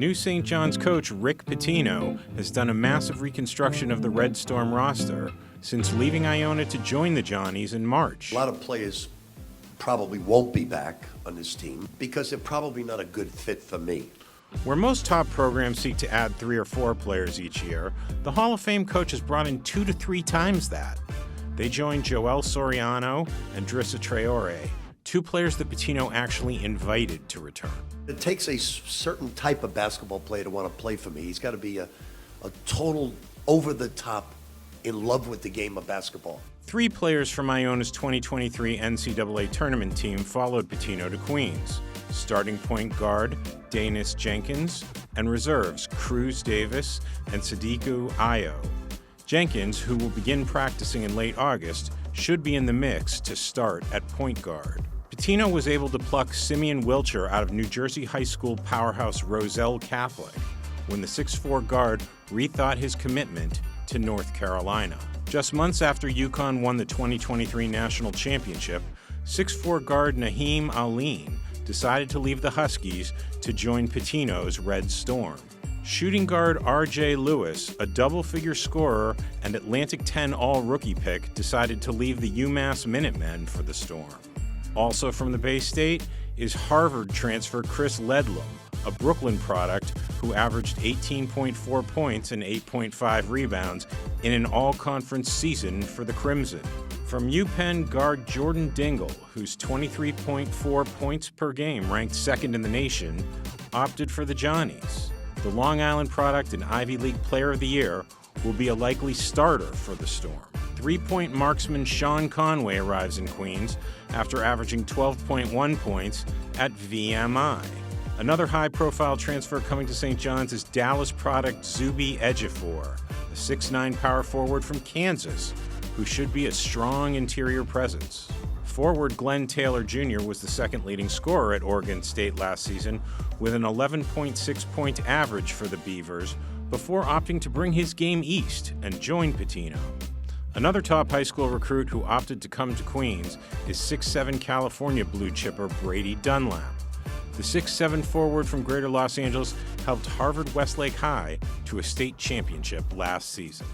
New St. John's coach Rick Pitino has done a massive reconstruction of the Red Storm roster since leaving Iona to join the Johnnies in March. A lot of players probably won't be back on this team because they're probably not a good fit for me. Where most top programs seek to add 3 or 4 players each year, the Hall of Fame coach has brought in 2 to 3 times that. They joined Joel Soriano and Drissa Traore, 2 players that Pitino actually invited to return. It takes a certain type of basketball player to want to play for me. He's got to be a total over-the-top, in love with the game of basketball. 3 players from Iona's 2023 NCAA tournament team followed Pitino to Queens. Starting point guard Danis Jenkins, and reserves Cruz Davis and Sadiku Ayo. Jenkins, who will begin practicing in late August, should be in the mix to start at point guard. Pitino was able to pluck Simeon Wilcher out of New Jersey high school powerhouse Roselle Catholic when the 6'4" guard rethought his commitment to North Carolina. Just months after UConn won the 2023 national championship, 6'4" guard Naheem Aline decided to leave the Huskies to join Pitino's Red Storm. Shooting guard R.J. Lewis, a double-figure scorer and Atlantic 10 All-Rookie pick, decided to leave the UMass Minutemen for the Storm. Also from the Bay State is Harvard transfer Chris Ledlum, a Brooklyn product who averaged 18.4 points and 8.5 rebounds in an all-conference season for the Crimson. From UPenn guard Jordan Dingle, whose 23.4 points per game ranked second in the nation, opted for the Johnnies. The Long Island product and Ivy League Player of the Year will be a likely starter for the Storm. 3-point marksman Sean Conway arrives in Queens after averaging 12.1 points at VMI. Another high-profile transfer coming to St. John's is Dallas product Zuby Ejiofor, a 6'9" power forward from Kansas, who should be a strong interior presence. Forward Glenn Taylor Jr. was the second leading scorer at Oregon State last season with an 11.6-point average for the Beavers before opting to bring his game east and join Pitino. Another top high school recruit who opted to come to Queens is 6'7" California blue chipper Brady Dunlap. The 6'7" forward from Greater Los Angeles helped Harvard Westlake High to a state championship last season.